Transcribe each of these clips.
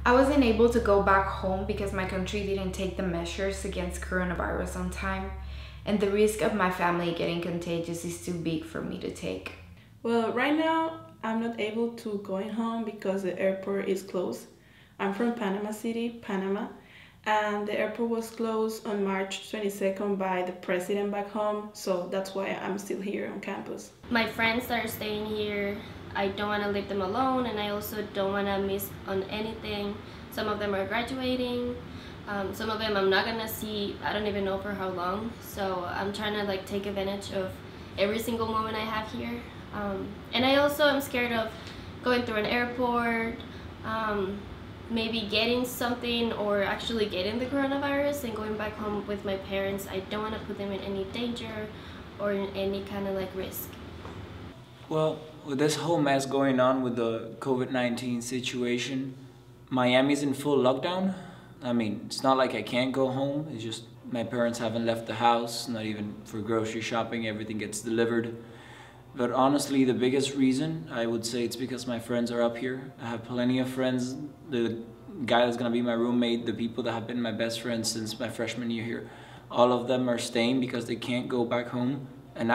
I wasn't able to go back home because my country didn't take the measures against coronavirus on time, and the risk of my family getting contagious is too big for me to take. Well, right now I'm not able to go home because the airport is closed. I'm from Panama City, Panama, and the airport was closed on March 22nd by the president back home, so that's why I'm still here on campus. My friends that are staying here, I don't want to leave them alone, and I also don't want to miss on anything. Some of them are graduating, some of them I'm not gonna see, I don't even know for how long, so I'm trying to like take advantage of every single moment I have here. And I also am scared of going through an airport, maybe getting something or actually getting the coronavirus and going back home with my parents. I don't want to put them in any danger or in any kind of like risk. Well, with this whole mess going on with the COVID-19 situation, Miami's in full lockdown. I mean, it's not like I can't go home, it's just my parents haven't left the house, not even for grocery shopping, everything gets delivered. But honestly, the biggest reason, I would say it's because my friends are up here. I have plenty of friends. The guy that's gonna be my roommate, the people that have been my best friends since my freshman year here, all of them are staying because they can't go back home. And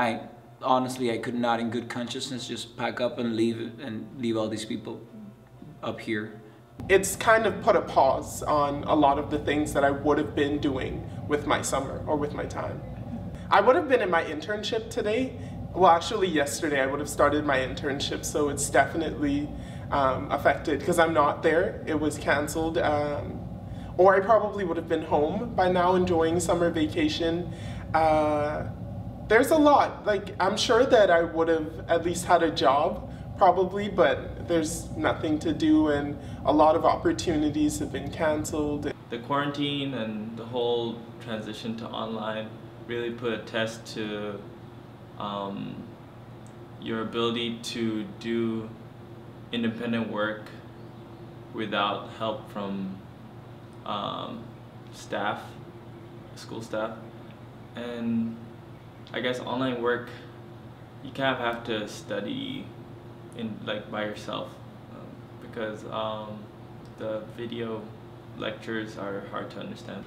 honestly, I could not in good consciousness just pack up and leave all these people up here. It's kind of put a pause on a lot of the things that I would have been doing with my summer or with my time. I would have been in my internship today. Well, actually yesterday I would have started my internship, so it's definitely affected because I'm not there. It was canceled, or I probably would have been home by now enjoying summer vacation. There's a lot, like I'm sure that I would have at least had a job probably, but there's nothing to do and a lot of opportunities have been canceled. The quarantine and the whole transition to online really put a test to your ability to do independent work without help from staff, school staff. And I guess online work, you kind of have to study by yourself because the video lectures are hard to understand.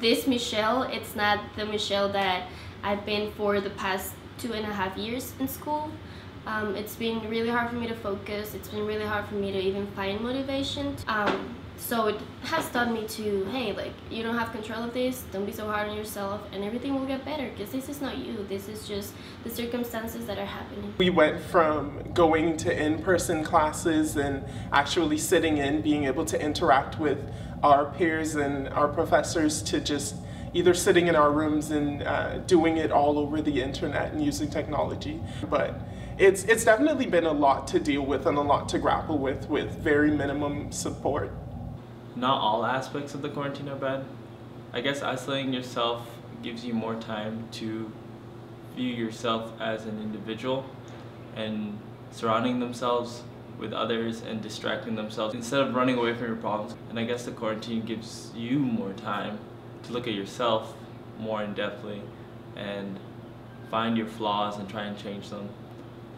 This Michelle, it's not the Michelle that I've been for the past 2.5 years in school. It's been really hard for me to focus. It's been really hard for me to even find motivation. So it has taught me to, hey, like, you don't have control of this, don't be so hard on yourself, and everything will get better, because this is not you, this is just the circumstances that are happening. We went from going to in-person classes and actually sitting in, being able to interact with our peers and our professors, to just either sitting in our rooms and doing it all over the internet and using technology. But it's definitely been a lot to deal with and a lot to grapple with very minimum support. Not all aspects of the quarantine are bad. I guess isolating yourself gives you more time to view yourself as an individual and surrounding themselves with others and distracting themselves instead of running away from your problems. And I guess the quarantine gives you more time to look at yourself more in-depthly and find your flaws and try and change them.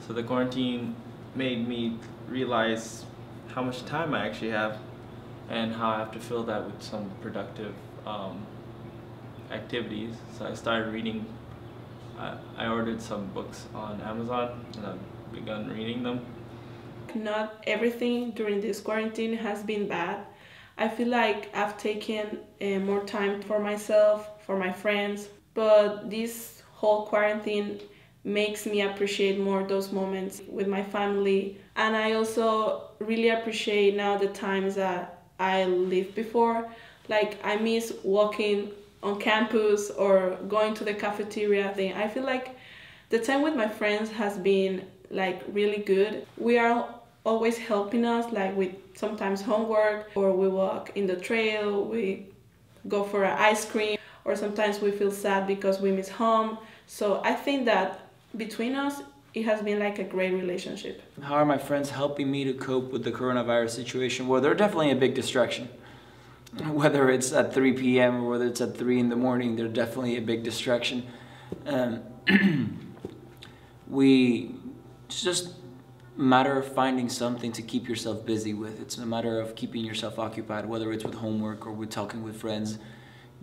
So the quarantine made me realize how much time I actually have and how I have to fill that with some productive activities. So I started reading. I ordered some books on Amazon and I've begun reading them. Not everything during this quarantine has been bad. I feel like I've taken more time for myself, for my friends, but this whole quarantine makes me appreciate more those moments with my family. And I also really appreciate now the times that I lived before. Like, I miss walking on campus or going to the cafeteria thing. I feel like the time with my friends has been like really good. We are always helping us, like with sometimes homework, or we walk in the trail, we go for an ice cream, or sometimes we feel sad because we miss home. So I think that between us, it has been like a great relationship. How are my friends helping me to cope with the coronavirus situation? Well, they're definitely a big distraction. Whether it's at 3 p.m. or whether it's at 3 in the morning, they're definitely a big distraction. matter of finding something to keep yourself busy with. It's a matter of keeping yourself occupied, whether it's with homework or with talking with friends,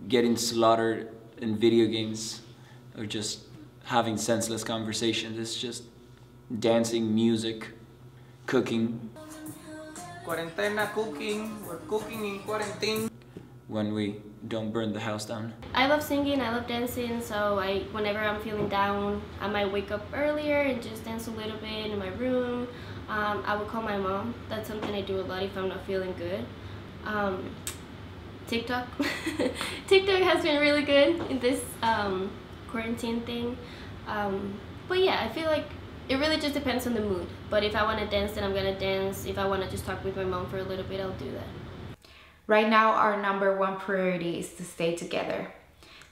getting slaughtered in video games, or just having senseless conversations. It's just dancing, music, cooking. Cuarentena cooking, we're cooking in quarantine. When we don't burn the house down. I love singing, I love dancing, so whenever I'm feeling down, I might wake up earlier and just dance a little bit in my room. I would call my mom. That's something I do a lot if I'm not feeling good. TikTok. TikTok has been really good in this quarantine thing. But yeah, I feel like it really just depends on the mood. But if I want to dance, then I'm gonna dance. If I want to just talk with my mom for a little bit, I'll do that. Right now, our #1 priority is to stay together,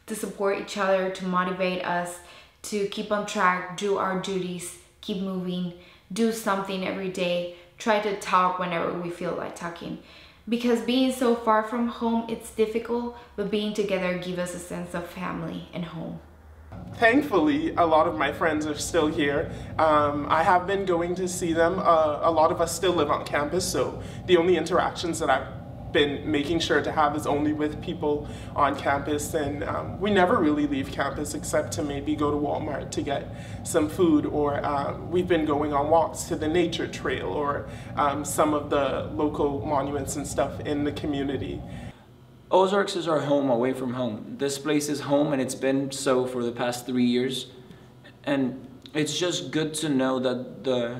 to support each other, to motivate us, to keep on track, do our duties, keep moving, do something every day, try to talk whenever we feel like talking. Because being so far from home, it's difficult, but being together gives us a sense of family and home. Thankfully, a lot of my friends are still here. I have been going to see them. A lot of us still live on campus, so the only interactions that I've been making sure to have is only with people on campus, and we never really leave campus except to maybe go to Walmart to get some food, or we've been going on walks to the nature trail, or some of the local monuments and stuff in the community. Ozarks is our home away from home. This place is home, and it's been so for the past 3 years. And it's just good to know that the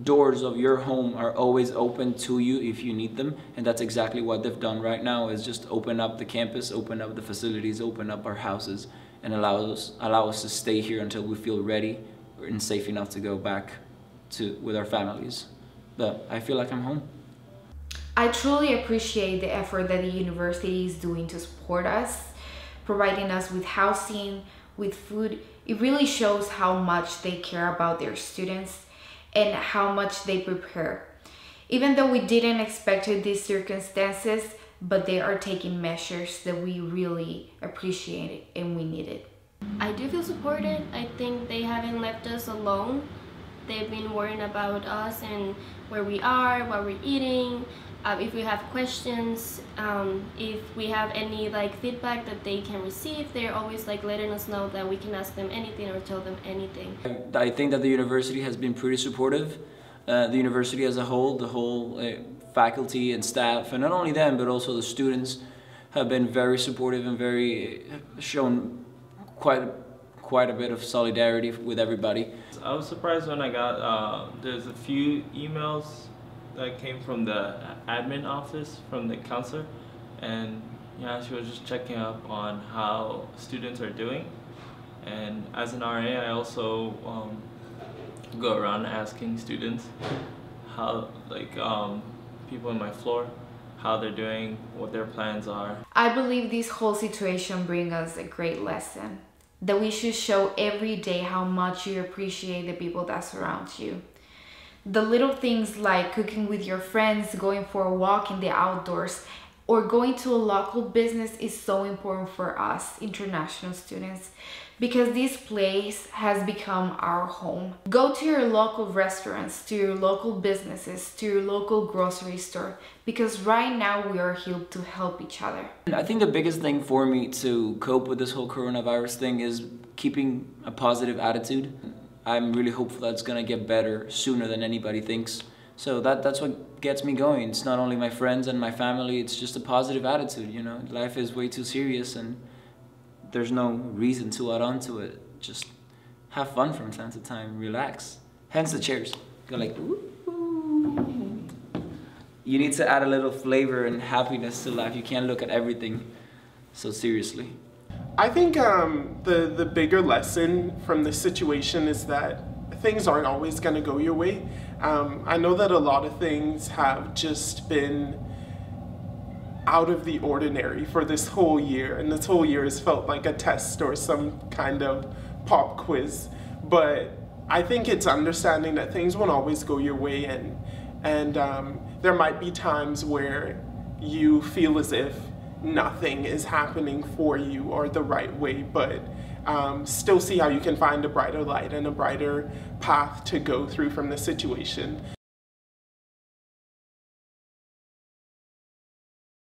doors of your home are always open to you if you need them, and that's exactly what they've done right now, is just open up the campus, open up the facilities, open up our houses, and allow us to stay here until we feel ready and safe enough to go back with our families. But I feel like I'm home. I truly appreciate the effort that the university is doing to support us, providing us with housing, with food. It really shows how much they care about their students and how much they prepare. Even though we didn't expect these circumstances, but they are taking measures that we really appreciate and we need it. I do feel supported. I think they haven't left us alone. They've been worrying about us and where we are, what we're eating, if we have questions, if we have any feedback that they can receive. They're always letting us know that we can ask them anything or tell them anything. I think that the university has been pretty supportive. The university as a whole, the whole faculty and staff, and not only them, but also the students have been very supportive and shown quite a bit of solidarity with everybody. I was surprised when I got, there's a few emails that came from the admin office, from the counselor, and yeah, she was just checking up on how students are doing. And as an RA, I also go around asking students how, people on my floor, how they're doing, what their plans are. I believe this whole situation brings us a great lesson, that we should show every day how much you appreciate the people that surround you. The little things like cooking with your friends, going for a walk in the outdoors, or going to a local business is so important for us international students, because this place has become our home. Go to your local restaurants, to your local businesses, to your local grocery store, because right now we are here to help each other. I think the biggest thing for me to cope with this whole coronavirus thing is keeping a positive attitude. I'm really hopeful that it's gonna get better sooner than anybody thinks. So that's what gets me going. It's not only my friends and my family, it's just a positive attitude, you know. Life is way too serious and there's no reason to add on to it. Just have fun from time to time, relax. Hence the chairs. Go like, ooh. You need to add a little flavor and happiness to life. You can't look at everything so seriously. I think the bigger lesson from this situation is that things aren't always going to go your way. I know that a lot of things have just been out of the ordinary for this whole year, and this whole year has felt like a test or some kind of pop quiz. But I think it's understanding that things won't always go your way, and there might be times where you feel as if nothing is happening for you or the right way, but still see how you can find a brighter light and a brighter path to go through from the situation.